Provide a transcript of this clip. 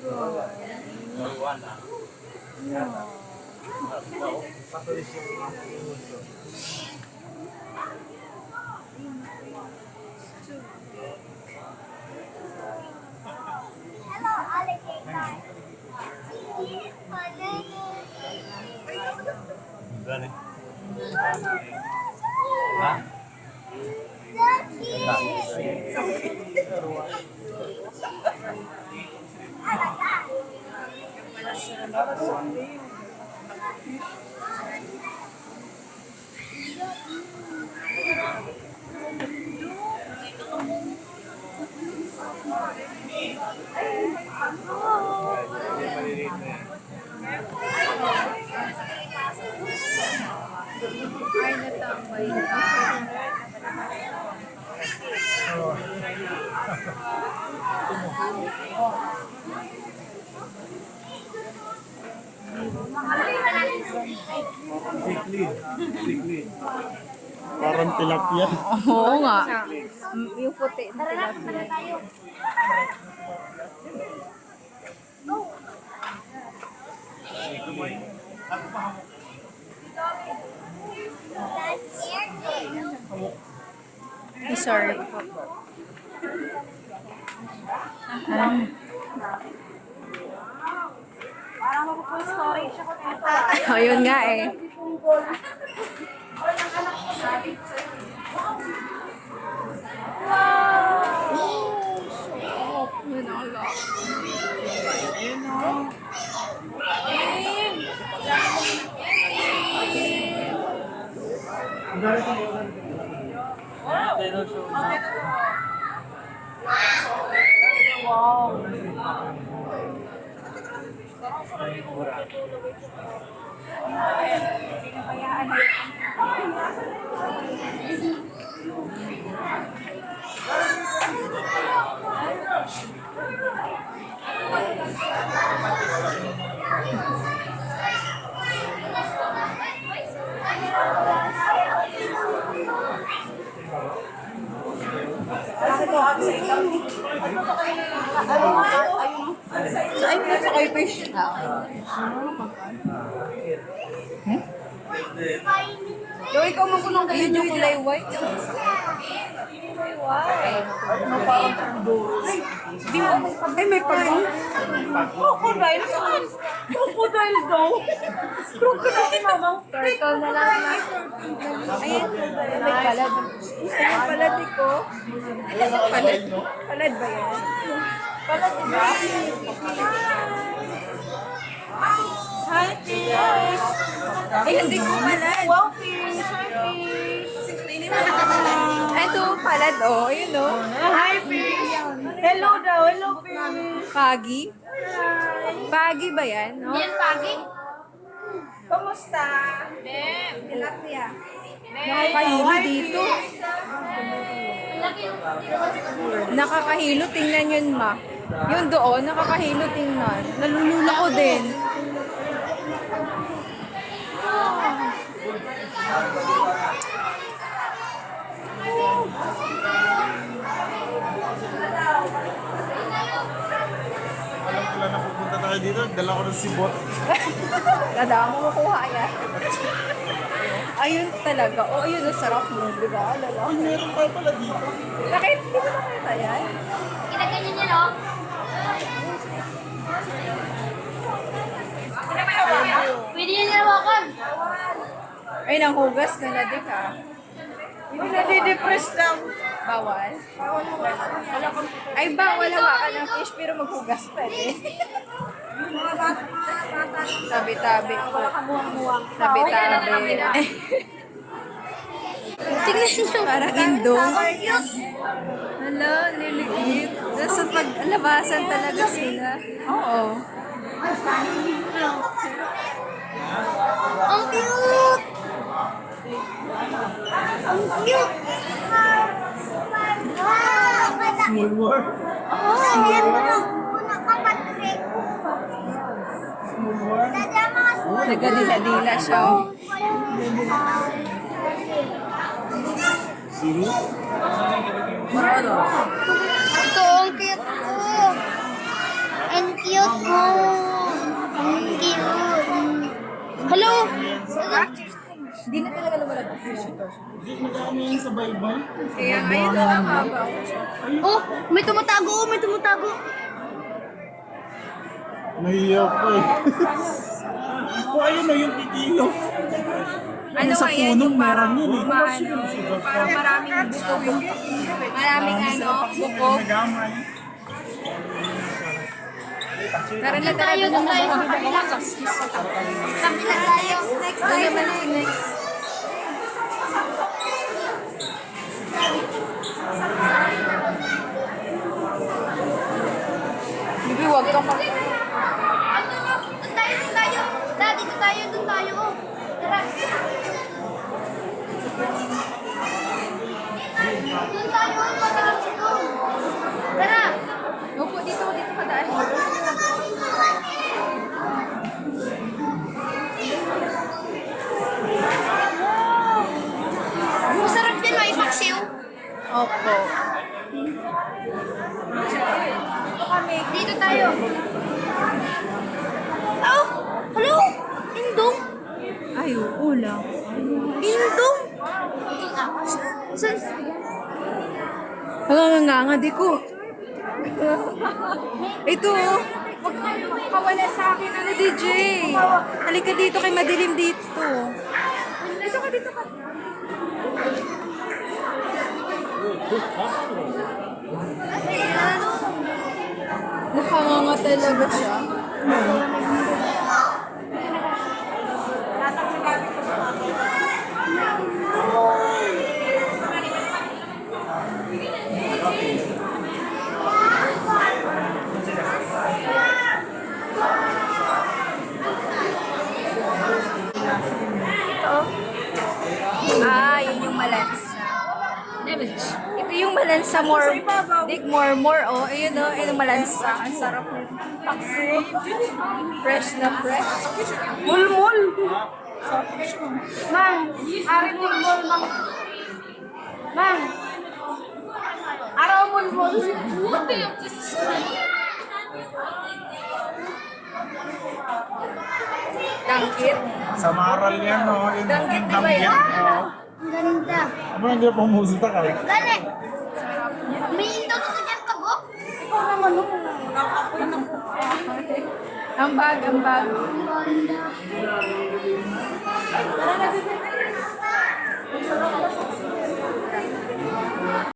Hello, alligator. Gani. Ha? Ay, natambay na. Sikli. Parang tilapia. Oo nga. Yung puti na tilapia. Sorry po. Parang mapupull storage ako dito. Ayun nga eh. Yun ang lock. Ay, nasa kayo fish. Yo, ikaw magunong kayo Yung kulay white. Di mo ay may pagong. Crocodile saan? Crocodile daw. Crocodile mamang. Turtle na lang na. Ayan. May palad. Ay, palad ko. Palad. Palad ba yan? Palad ba? Hi, fish. Ay, hindi ko palad. Wow, fish. Hi, fish. Ito, palad oh. Ayun oh. Hi, fish. Hello daw. Hello, fish. Pagi. Pagi ba yan? No? Yan, Pagi. Kumusta? Tilapia. Nakakahilo dito. Nakakahilo, tingnan yun ma. Yung doon, nakakahilo tingnan. Nalulula ko din. Alam ko lang na pupunta tayo dito. Dala ko ng sibot. Kada mo makuha yan. Ayun talaga. O, ayun, ang sarap mo. Diba? Alala. Meron tayo pala dito. Nakita, di ba nakita yan? Kinaganyan niya, no? Pwede niya nilawakan. Ay, nanghugas ka na di ka. Hindi nadidepress lang. Bawal? Ay, bawal hawakan ng fish pero maghugas pwede. Mga bata. Tabi-tabi po. Wala ka buwang-buwang. Tabi-tabi. Tingnan nyo. Parang indong. Hala, liligit. Nasa pag-labasan talaga sila. Oo. Ang cute! Ang cute! Small war. Yan mo lang. Unang kapatid. Small war. Dada mga small. Nagdadila-dila siya. Oh. Sino? Ito, ang cute ko. Ang cute. cute mo. Ang cute. Hello? Hindi na talaga lumalabas. Hindi, magkano yan sa Bible? Kaya ngayon na lang haba. Oh, may tumatago. Oh, may tumatago. Nahiya pa eh. O ayun na yung kikilo. Ano sa kaya punong yung parang meron yun eh. parang maraming buko. Maraming ano, buko. Nagamay. Tara na, Tayo doon tayo sa kabila. Sa kabila tayo. Next tayo sa next. Bibi, huwag kang mag... Doon tayo, doon tayo. Daddy, doon tayo, doon tayo. Oh. Tara. Doon tayo, matagal dito. Tara. Opo, dito ka daan. Masarap din, may paksiw. Opo. Dito tayo. Oh, hello? Indong. Ay, oo lang. Indong. Nga, di ko. Ito, oh. Huwag kawala sa akin, ano, DJ. Halika dito, kay madilim dito. Dito ka. Nakanganga talaga siya. Yun yung malansa. Ito yung malansa more, oh. Ayun, oh. Ayun yung malansa. Ang sarap nito. Fresh na fresh. Mulmul. Mang, ari mulmul, mang. Mang. Araw mulmul. Tangkit. Sa Maral yan, no? Yung Danggit, di ba danggit. yan? Oo. Ang ganda. Aba, hindi pa umusuta ka eh. Gani. May indaw to dyan pag oh. Ikaw naman oh. Ang bag. Ang ganda.